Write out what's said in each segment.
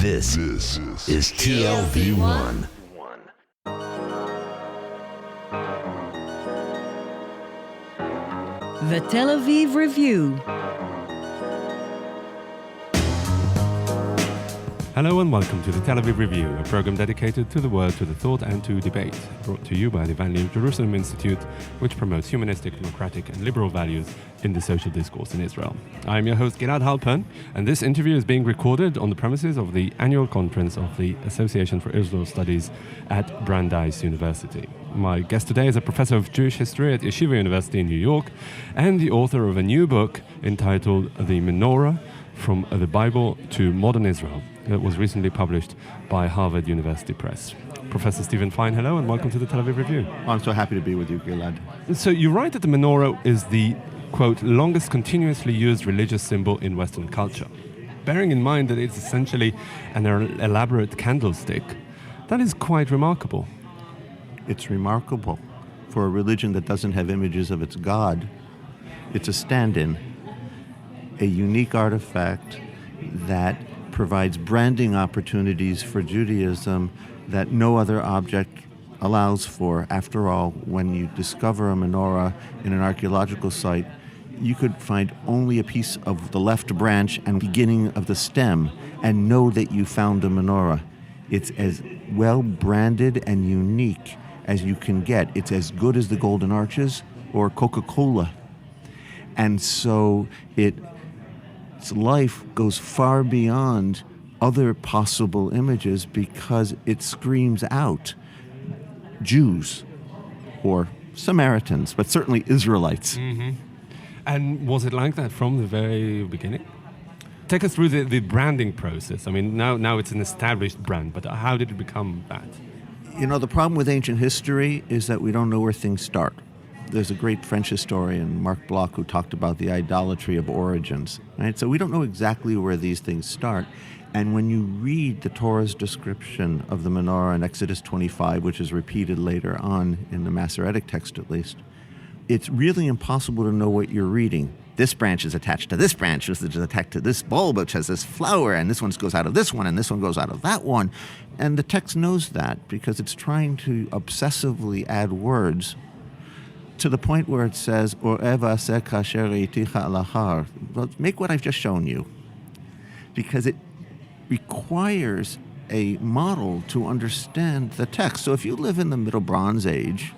This is TLV1. The Tel Aviv Review. Hello and welcome to the Tel Aviv Review, a program dedicated to the word, to the thought and to debate, brought to you by the Van Leeuwen Jerusalem Institute, which promotes humanistic, democratic and liberal values in the social discourse in Israel. I am your host Gilad Halpern, and this interview is being recorded on the premises of the annual conference of the Association for Israel Studies at Brandeis University. My guest today is a professor of Jewish history at Yeshiva University in New York and the author of a new book entitled The Menorah, From the Bible to Modern Israel, that was recently published by Harvard University Press. Professor Stephen Fine, hello and welcome to the Tel Aviv Review. I'm so happy to be with you, Gilad. So you write that the menorah is the, quote, longest continuously used religious symbol in Western culture. Bearing in mind that it's essentially an elaborate candlestick, that is quite remarkable. It's remarkable for a religion that doesn't have images of its God. It's a stand-in, a unique artifact that provides branding opportunities for Judaism that no other object allows for. After all, when you discover a menorah in an archaeological site, you could find only a piece of the left branch and beginning of the stem and know that you found a menorah. It's as well branded and unique as you can get. It's as good as the Golden Arches or Coca-Cola. And so its life goes far beyond other possible images because it screams out Jews or Samaritans, but certainly Israelites. Mm-hmm. And was it like that from the very beginning? Take us through the branding process. I mean, now it's an established brand, but how did it become that? You know, the problem with ancient history is that we don't know where things start. There's a great French historian, Marc Bloch, who talked about the idolatry of origins, right? So we don't know exactly where these things start. And when you read the Torah's description of the menorah in Exodus 25, which is repeated later on in the Masoretic text at least, it's really impossible to know what you're reading. This branch is attached to this branch, which is attached to this bulb, which has this flower, and this one goes out of this one, and this one goes out of that one. And the text knows that because it's trying to obsessively add words to the point where it says, make what I've just shown you. Because it requires a model to understand the text. So if you live in the Middle Bronze Age,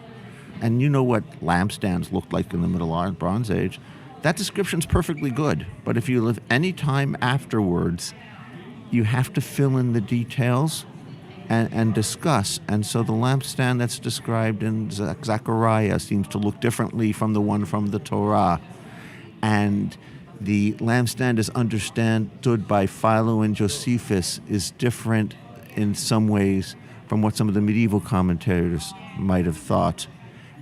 and you know what lampstands looked like in the Middle Bronze Age, that description's perfectly good. But if you live any time afterwards, you have to fill in the details and discuss. And so the lampstand that's described in Zechariah seems to look differently from the one from the Torah. And the lampstand is understood by Philo and Josephus is different in some ways from what some of the medieval commentators might have thought.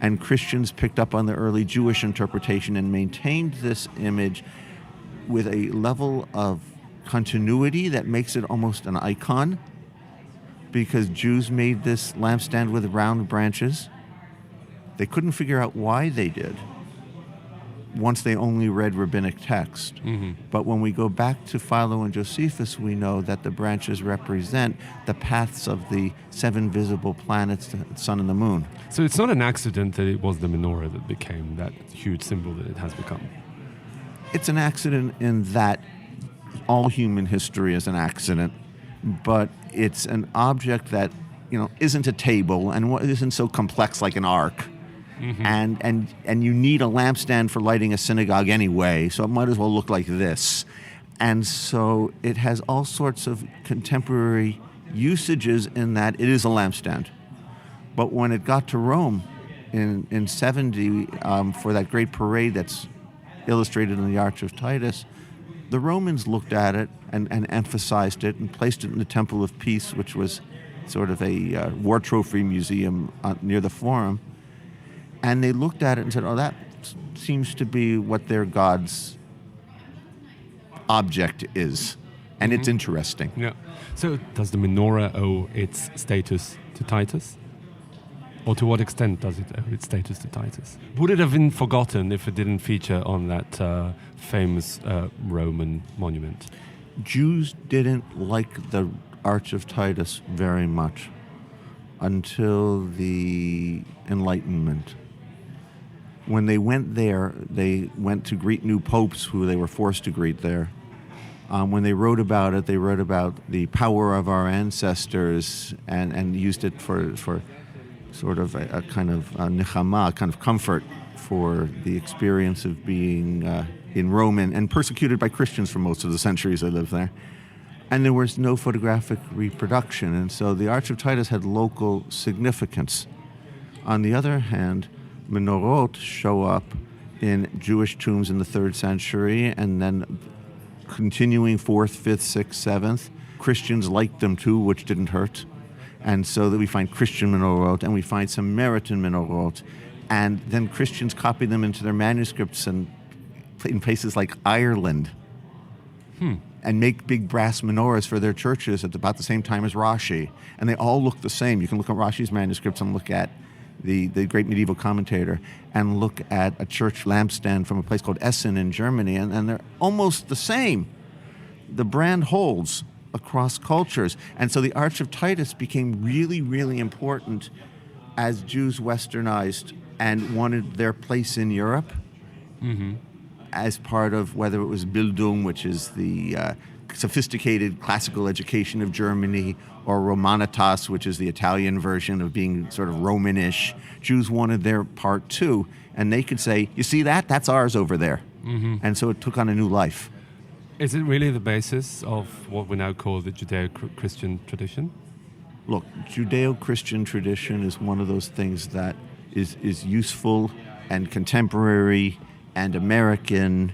And Christians picked up on the early Jewish interpretation and maintained this image with a level of continuity that makes it almost an icon, because Jews made this lampstand with round branches. They couldn't figure out why they did once they only read rabbinic text. Mm-hmm. But when we go back to Philo and Josephus, we know that the branches represent the paths of the 7 visible planets, the sun and the moon. So it's not an accident that it was the menorah that became that huge symbol that it has become. It's an accident in that all human history is an accident, but it's an object that, isn't a table and isn't so complex like an ark. Mm-hmm. And you need a lampstand for lighting a synagogue anyway, so it might as well look like this. And so it has all sorts of contemporary usages in that it is a lampstand. But when it got to Rome in 70 for that great parade that's illustrated in the Arch of Titus, the Romans looked at it and emphasized it and placed it in the Temple of Peace, which was sort of a war trophy museum near the Forum. And they looked at it and said, that seems to be what their god's object is. And it's interesting. Yeah. So does the menorah owe its status to Titus? Or to what extent does it owe its status to Titus? Would it have been forgotten if it didn't feature on that famous Roman monument? Jews didn't like the Arch of Titus very much until the Enlightenment. When they went there, they went to greet new popes who they were forced to greet there. When they wrote about it, they wrote about the power of our ancestors and used it for sort of a kind of nechama, kind of comfort for the experience of being in Rome and persecuted by Christians for most of the centuries they lived there. And there was no photographic reproduction, and so the Arch of Titus had local significance. On the other hand, menorot show up in Jewish tombs in the 3rd century, and then continuing 4th, 5th, 6th, 7th. Christians liked them too, which didn't hurt. And so that we find Christian menorot, and we find Samaritan menorot, and then Christians copy them into their manuscripts and in places like Ireland. And make big brass menorahs for their churches at about the same time as Rashi. And they all look the same. You can look at Rashi's manuscripts and look at the great medieval commentator and look at a church lampstand from a place called Essen in Germany, and they're almost the same. The brand holds across cultures. And so the Arch of Titus became really, really important as Jews westernized and wanted their place in Europe. As part of whether it was Bildung, which is the sophisticated classical education of Germany, or Romanitas, which is the Italian version of being sort of Romanish. Jews wanted their part too, and they could say, you see that? That's ours over there. And so it took on a new life. Is it really the basis of what we now call the Judeo-Christian tradition? Look, Judeo-Christian tradition is one of those things that is useful and contemporary and American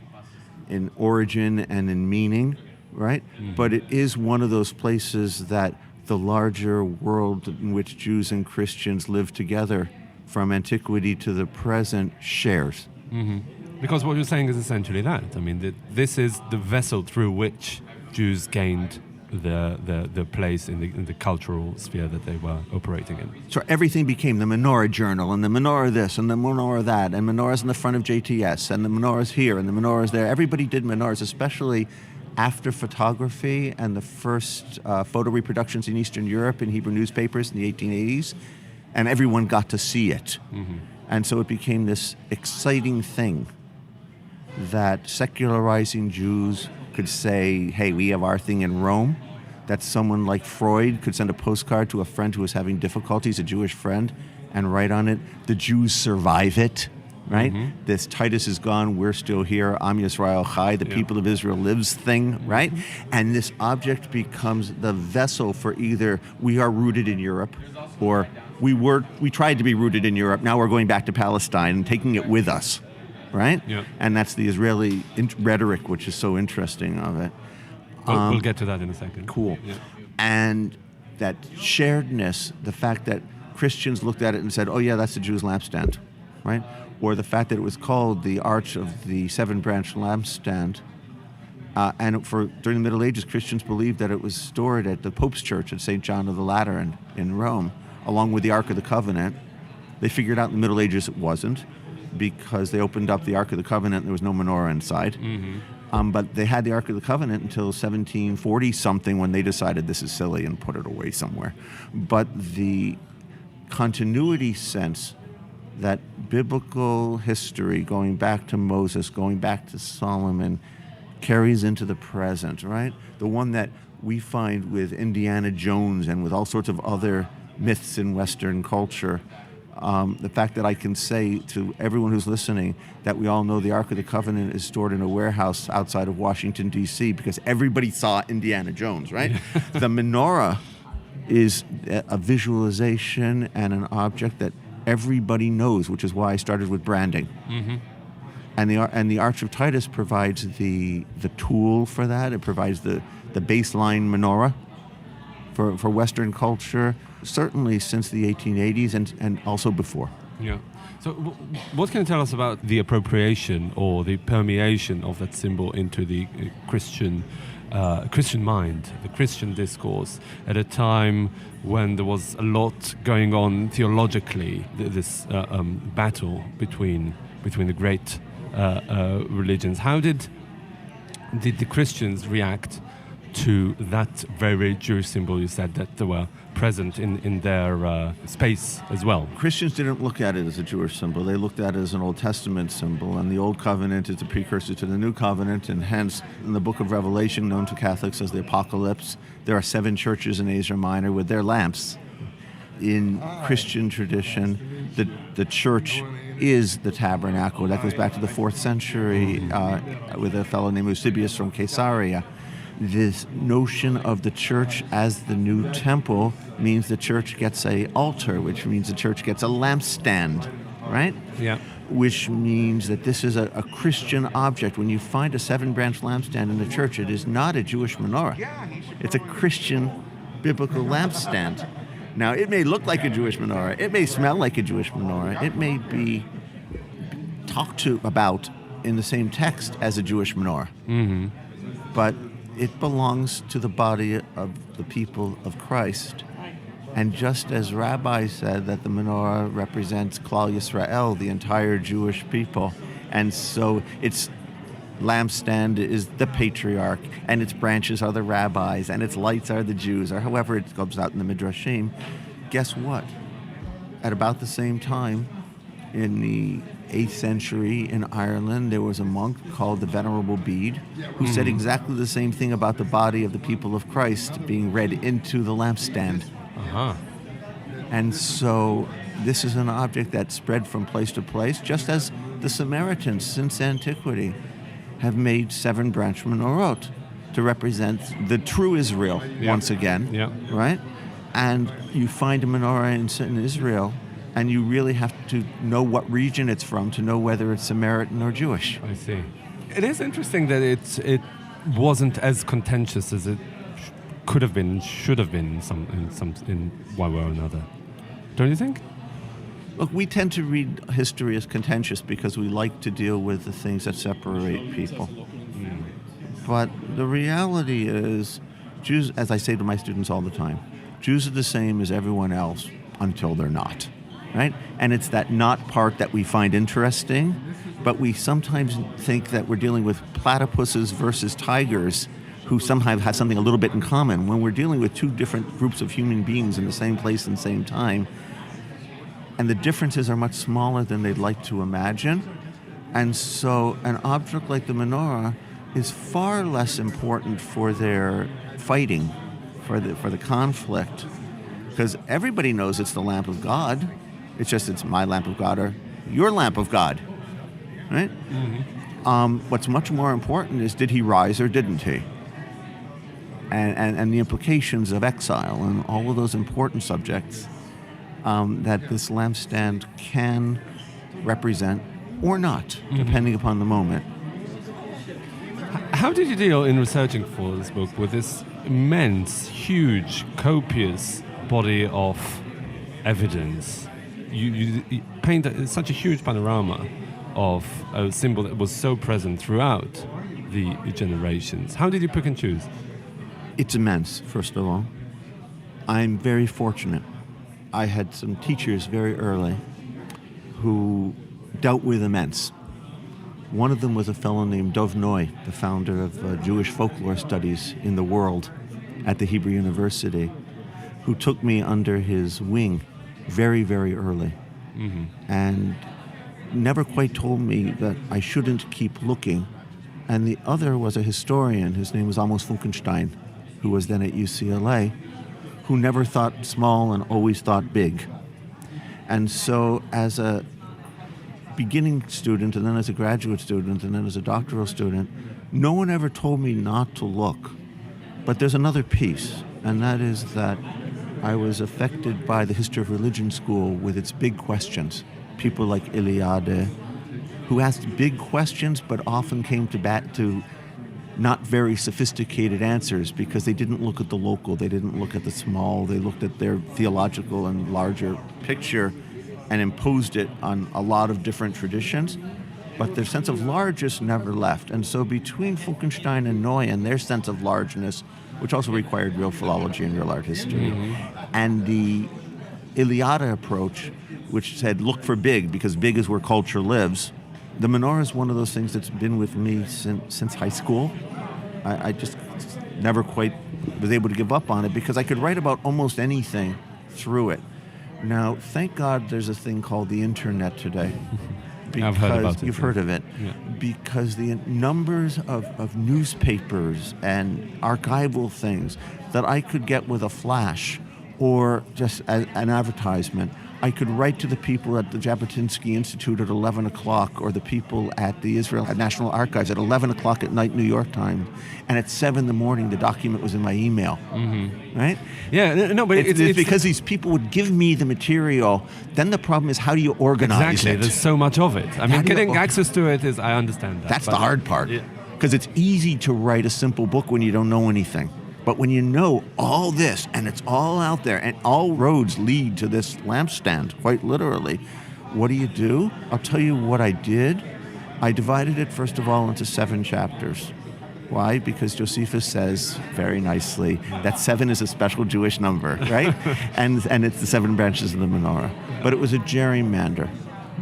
in origin and in meaning, right? But it is one of those places that the larger world in which Jews and Christians live together from antiquity to the present shares. Because what you're saying is essentially that. I mean, this is the vessel through which Jews gained the place in the cultural sphere that they were operating in. So everything became the Menorah Journal, and the Menorah this, and the Menorah that, and Menorah's in the front of JTS, and the Menorah's here, and the Menorah's there. Everybody did Menorahs, especially after photography and the first photo reproductions in Eastern Europe in Hebrew newspapers in the 1880s, and everyone got to see it. And so it became this exciting thing that secularizing Jews could say, hey, we have our thing in Rome, that someone like Freud could send a postcard to a friend who was having difficulties, a Jewish friend, and write on it, the Jews survive it, right? This Titus is gone, we're still here, Am Yisrael Chai, the people of Israel lives thing, right? And this object becomes the vessel for either we are rooted in Europe, or we tried to be rooted in Europe, now we're going back to Palestine and taking it with us. Right? And that's the Israeli rhetoric, which is so interesting of it. We'll get to that in a second. Cool. And that sharedness, the fact that Christians looked at it and said, oh yeah, that's the Jews' lampstand, right? Or the fact that it was called the Arch of the Seven-Branch Lampstand. And during the Middle Ages, Christians believed that it was stored at the Pope's Church at St. John of the Lateran in Rome, along with the Ark of the Covenant. They figured out in the Middle Ages it wasn't, because they opened up the Ark of the Covenant and there was no menorah inside. But they had the Ark of the Covenant until 1740-something when they decided this is silly and put it away somewhere. But the continuity sense that biblical history, going back to Moses, going back to Solomon, carries into the present, right? The one that we find with Indiana Jones and with all sorts of other myths in Western culture. The fact that I can say to everyone who's listening that we all know the Ark of the Covenant is stored in a warehouse outside of Washington, D.C., because everybody saw Indiana Jones, right? The menorah is a visualization and an object that everybody knows, which is why I started with branding. And the Arch of Titus provides the tool for that. It provides the baseline menorah for Western culture, certainly since the 1880s and also before. Yeah. So what can you tell us about the appropriation or the permeation of that symbol into the Christian mind, the Christian discourse, at a time when there was a lot going on theologically, this battle between the great religions? How did the Christians react to that very Jewish symbol you said that were present in their space as well? Christians didn't look at it as a Jewish symbol. They looked at it as an Old Testament symbol, and the Old Covenant is a precursor to the New Covenant, and hence in the book of Revelation, known to Catholics as the Apocalypse, there are 7 churches in Asia Minor with their lamps. In Christian tradition, the church is the tabernacle. That goes back to the 4th century with a fellow named Eusebius from Caesarea. This notion of the church as the new temple means the church gets a altar, which means the church gets a lampstand, right? Yeah. Which means that this is a Christian object. When you find a 7-branch lampstand in the church, it is not a Jewish menorah. It's a Christian biblical lampstand. Now, it may look like a Jewish menorah. It may smell like a Jewish menorah. It may be talked to about in the same text as a Jewish menorah. Mm-hmm. But it belongs to the body of the people of Christ. And just as Rabbi said that the menorah represents Klal Yisrael, the entire Jewish people, and so its lampstand is the patriarch, and its branches are the rabbis, and its lights are the Jews, or however it comes out in the Midrashim, guess what? At about the same time, in the 8th century in Ireland, there was a monk called the Venerable Bede who said exactly the same thing about the body of the people of Christ being read into the lampstand. Uh-huh. And so this is an object that spread from place to place, just as the Samaritans since antiquity have made 7-branch menorot to represent the true Israel once again, right? And you find a menorah in Israel, and you really have to know what region it's from to know whether it's Samaritan or Jewish. I see. It is interesting that it wasn't as contentious as it could have been and should have been in one way or another. Don't you think? Look, we tend to read history as contentious because we like to deal with the things that separate people. But the reality is, Jews, as I say to my students all the time, Jews are the same as everyone else until they're not, right? And it's that not part that we find interesting, but we sometimes think that we're dealing with platypuses versus tigers who somehow have something a little bit in common. When we're dealing with 2 different groups of human beings in the same place and same time, and the differences are much smaller than they'd like to imagine. And so an object like the menorah is far less important for their fighting, for the conflict, because everybody knows it's the lamp of God. It's just it's my lamp of God or your lamp of God, right? Mm-hmm. What's much more important is, did he rise or didn't he? And the implications of exile and all of those important subjects that this lampstand can represent or not, depending upon the moment. How did you deal in researching for this book with this immense, huge, copious body of evidence? You paint such a huge panorama of a symbol that was so present throughout the generations. How did you pick and choose? It's immense, first of all. I'm very fortunate. I had some teachers very early who dealt with immense. One of them was a fellow named Dov Noy, the founder of Jewish folklore studies in the world at the Hebrew University, who took me under his wing very, very early, and never quite told me that I shouldn't keep looking. And the other was a historian. His name was Amos Funkenstein, who was then at UCLA, who never thought small and always thought big. And so as a beginning student, and then as a graduate student, and then as a doctoral student, no one ever told me not to look. But there's another piece, and that is that I was affected by the history of religion school with its big questions. People like Eliade, who asked big questions but often came to not very sophisticated answers because they didn't look at the local, they didn't look at the small, they looked at their theological and larger picture and imposed it on a lot of different traditions, but their sense of largesse never left. And so between Funkenstein and Noy and their sense of largeness, which also required real philology and real art history, and the Eliade approach, which said look for big because big is where culture lives, the menorah is one of those things that's been with me since high school. I just never quite was able to give up on it because I could write about almost anything through it. Now, thank God there's a thing called the internet today. I've heard about it. You've heard of it. Yeah. Because the numbers of newspapers and archival things that I could get with a flash or just an advertisement, I could write to the people at the Jabotinsky Institute at 11 o'clock or the people at the Israel National Archives at 11 o'clock at night, New York time, and at 7 in the morning the document was in my email, right? Yeah, no, but it's because these people would give me the material. Then the problem is, how do you organize exactly, it? There's so much of it. I mean, getting access to it is, I understand that. That's the hard part, because it's easy to write a simple book when you don't know anything. But when you know all this, and it's all out there, and all roads lead to this lampstand, quite literally, what do? I'll tell you what I did. I divided it, first of all, into 7 chapters. Why? Because Josephus says very nicely that 7 is a special Jewish number, right? and it's the 7 branches of the menorah. But it was a gerrymander,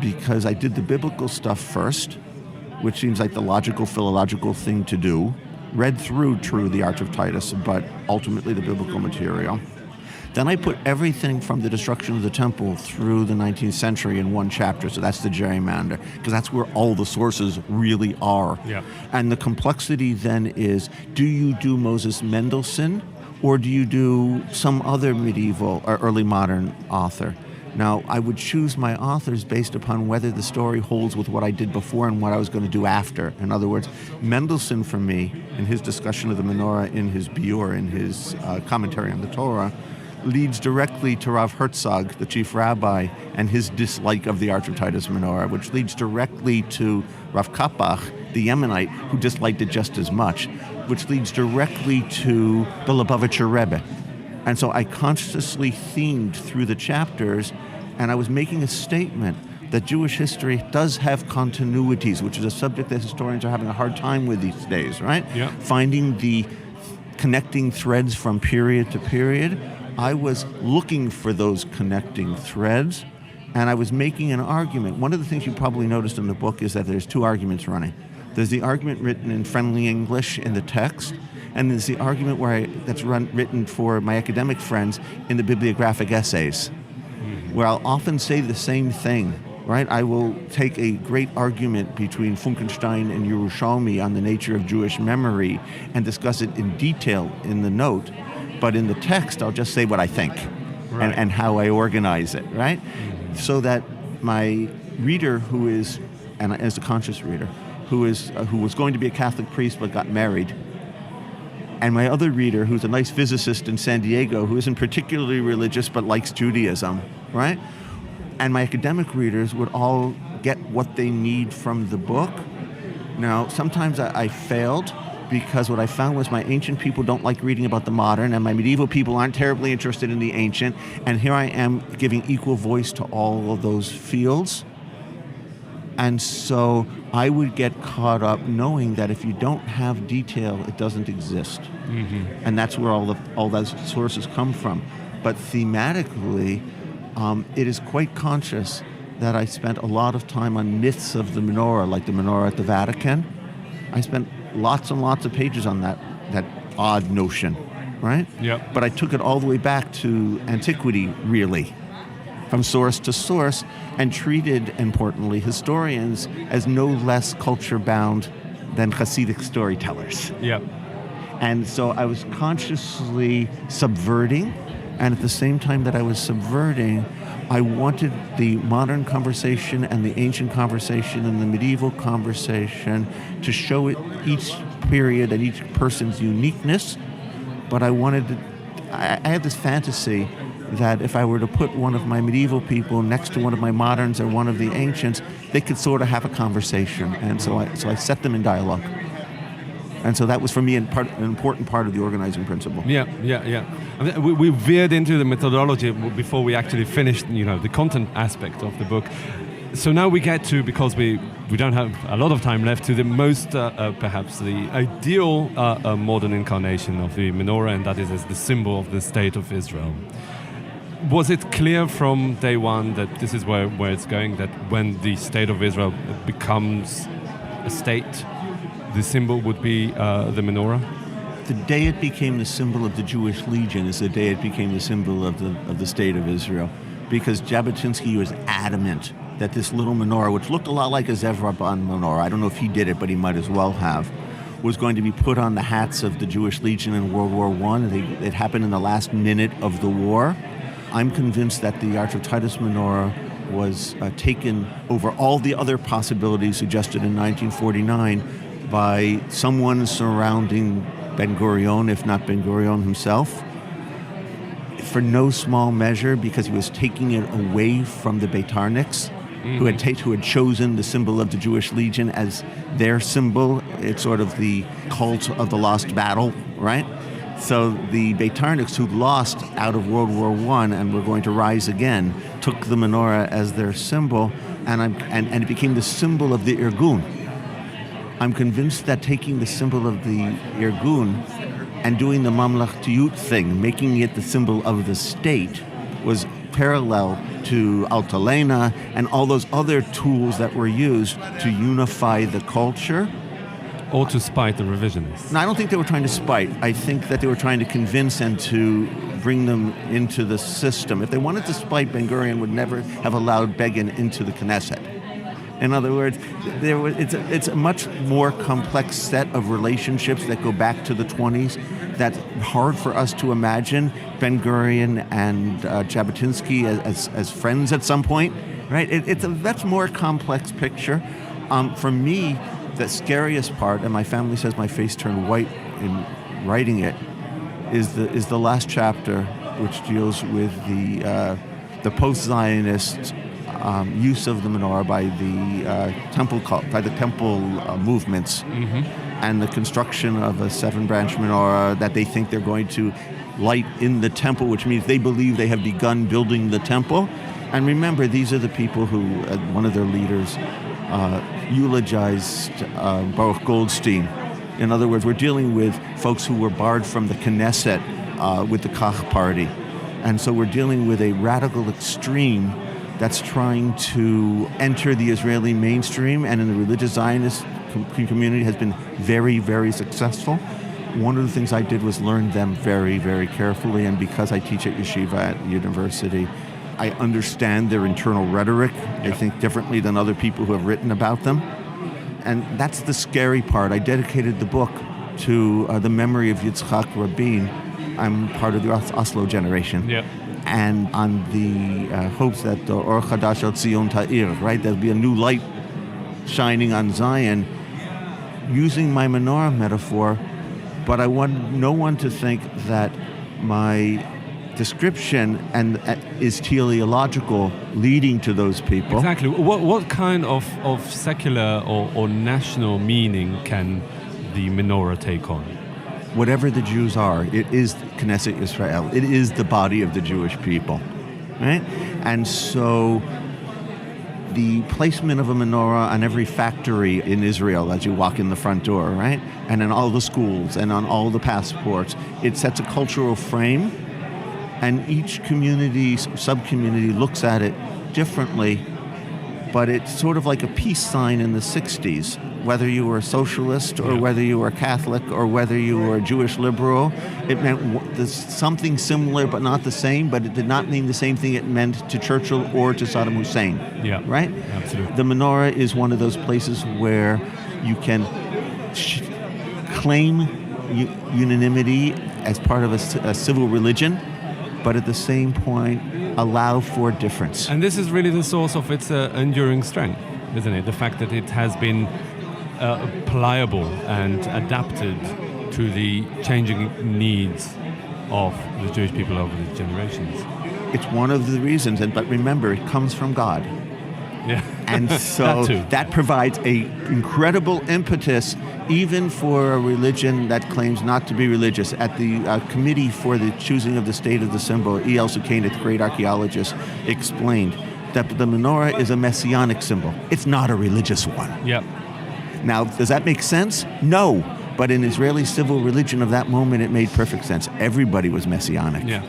because I did the biblical stuff first, which seems like the logical, philological thing to do. Read through, true, the Arch of Titus, but ultimately the biblical material. Then I put everything from the destruction of the temple through the 19th century in 1 chapter, so that's the gerrymander, because that's where all the sources really are. Yeah. And the complexity then is, do you do Moses Mendelssohn, or do you do some other medieval or early modern author? Now, I would choose my authors based upon whether the story holds with what I did before and what I was going to do after. In other words, Mendelssohn, for me, in his discussion of the menorah, in his biur, in his commentary on the Torah, leads directly to Rav Herzog, the chief rabbi, and his dislike of the Arch of Titus menorah, which leads directly to Rav Kapach, the Yemenite, who disliked it just as much, which leads directly to the Lubavitcher Rebbe. And so I consciously themed through the chapters, and I was making a statement that Jewish history does have continuities, which is a subject that historians are having a hard time with these days, right? Yeah. Finding the connecting threads from period to period. I was looking for those connecting threads, and I was making an argument. One of the things you probably noticed in the book is that there's 2 arguments running. There's the argument written in friendly English in the text, and there's the argument that's written for my academic friends in the bibliographic essays, where I'll often say the same thing, right? I will take a great argument between Funkenstein and Yerushalmi on the nature of Jewish memory and discuss it in detail in the note, but in the text I'll just say what I think and how I organize it, right? So that my reader, who is, and as a conscious reader, who was going to be a Catholic priest but got married, and my other reader, who's a nice physicist in San Diego, who isn't particularly religious but likes Judaism, right? And my academic readers would all get what they need from the book. Now, sometimes I failed, because what I found was my ancient people don't like reading about the modern, and my medieval people aren't terribly interested in the ancient, and here I am giving equal voice to all of those fields. And so I would get caught up knowing that if you don't have detail, it doesn't exist. And that's where all those sources come from. But thematically, it is quite conscious that I spent a lot of time on myths of the menorah, like the menorah at the Vatican. I spent lots and lots of pages on that odd notion, right? Yep. But I took it all the way back to antiquity, really, from source to source, and treated, importantly, historians as no less culture-bound than Hasidic storytellers. Yep. And so I was consciously subverting, and at the same time that I was subverting, I wanted the modern conversation and the ancient conversation and the medieval conversation to show it each period and each person's uniqueness. But I had this fantasy that if I were to put one of my medieval people next to one of my moderns or one of the ancients, they could sort of have a conversation. And so I set them in dialogue. And so that was, for me, an important part of the organizing principle. Yeah. I mean, we veered into the methodology before we actually finished, the content aspect of the book. So now we get to, because we don't have a lot of time left, to the most, perhaps the ideal modern incarnation of the menorah, and that is as the symbol of the state of Israel. Was it clear from day one that this is where it's going, that when the state of Israel becomes a state, the symbol would be the menorah? The day it became the symbol of the Jewish Legion is the day it became the symbol of the State of Israel, because Jabotinsky was adamant that this little menorah, which looked a lot like a Zevrabon menorah, I don't know if he did it, but he might as well have, was going to be put on the hats of the Jewish Legion in World War I. It happened in the last minute of the war. I'm convinced that the Arch of Titus menorah was taken over all the other possibilities suggested in 1949 by someone surrounding Ben-Gurion, if not Ben-Gurion himself, for no small measure because he was taking it away from the Beitarniks, who had chosen the symbol of the Jewish Legion as their symbol. It's sort of the cult of the lost battle, right? So the Beitarniks, who lost out of World War I and were going to rise again, took the menorah as their symbol, and it became the symbol of the Irgun. I'm convinced that taking the symbol of the Irgun and doing the Mamlachtiyut thing, making it the symbol of the state, was parallel to Altalena and all those other tools that were used to unify the culture. Or to spite the revisionists. No, I don't think they were trying to spite. I think that they were trying to convince and to bring them into the system. If they wanted to spite, Ben-Gurion would never have allowed Begin into the Knesset. In other words, it's a much more complex set of relationships that go back to the 20s that's hard for us to imagine Ben-Gurion and Jabotinsky as friends at some point, right? It's a much more complex picture. For me, the scariest part, and my family says my face turned white in writing it, is the last chapter, which deals with the post-Zionist use of the menorah by the temple movements, and the construction of a 7-branch menorah that they think they're going to light in the temple, which means they believe they have begun building the temple. And remember, these are the people who, one of their leaders, eulogized Baruch Goldstein. In other words, we're dealing with folks who were barred from the Knesset with the Kach party. And so we're dealing with a radical extreme that's trying to enter the Israeli mainstream, and in the religious Zionist community has been very, very successful. One of the things I did was learn them very, very carefully, and because I teach at Yeshiva University, I understand their internal rhetoric. I think differently than other people who have written about them. And that's the scary part. I dedicated the book to the memory of Yitzhak Rabin. I'm part of the Oslo generation. Yeah. And on the hopes that the Or Chadash al Zion Ta'ir, right? There'll be a new light shining on Zion, using my menorah metaphor, but I want no one to think that my description is teleological, leading to those people. Exactly. What kind of secular or national meaning can the menorah take on? Whatever the Jews are, it is Knesset Yisrael. It is the body of the Jewish people, right? And so the placement of a menorah on every factory in Israel as you walk in the front door, right? And in all the schools and on all the passports, it sets a cultural frame, and each community, sub-community looks at it differently, but it's sort of like a peace sign in the 60s. Whether you were a socialist or whether you were a Catholic or whether you were a Jewish liberal, it meant something similar but not the same, but it did not mean the same thing it meant to Churchill or to Saddam Hussein. Yeah, right? Absolutely. The menorah is one of those places where you can claim unanimity as part of a civil religion, but at the same point allow for difference. And this is really the source of its enduring strength, isn't it? The fact that it has been pliable and adapted to the changing needs of the Jewish people over the generations. It's one of the reasons, but remember, it comes from God. Yeah. And so that provides a incredible impetus even for a religion that claims not to be religious. At the committee for the choosing of the state of the symbol, E.L. Sukain, the great archaeologist, explained that the menorah is a messianic symbol. It's not a religious one. Yep. Now, does that make sense? No. But in Israeli civil religion of that moment, it made perfect sense. Everybody was messianic. Yeah.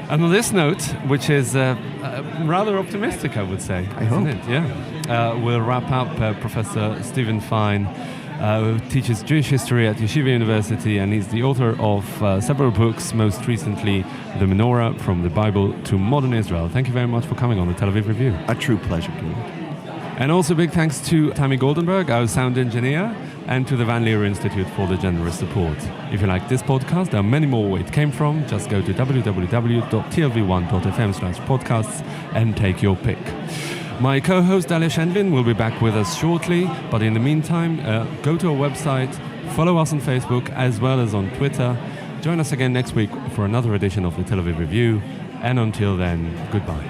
And on this note, which is rather optimistic, I would say. I hope. Isn't it? Yeah. We'll wrap up. Professor Stephen Fine, who teaches Jewish history at Yeshiva University, and he's the author of several books, most recently The Menorah, From the Bible to Modern Israel. Thank you very much for coming on the Tel Aviv Review. A true pleasure, Gilad. And also big thanks to Tammy Goldenberg, our sound engineer, and to the Van Leer Institute for the generous support. If you like this podcast, there are many more where it came from. Just go to www.tlv1.fm/podcasts and take your pick. My co-host Dalia Shendlin will be back with us shortly, but in the meantime, go to our website, follow us on Facebook as well as on Twitter. Join us again next week for another edition of the Tel Aviv Review, and until then, goodbye.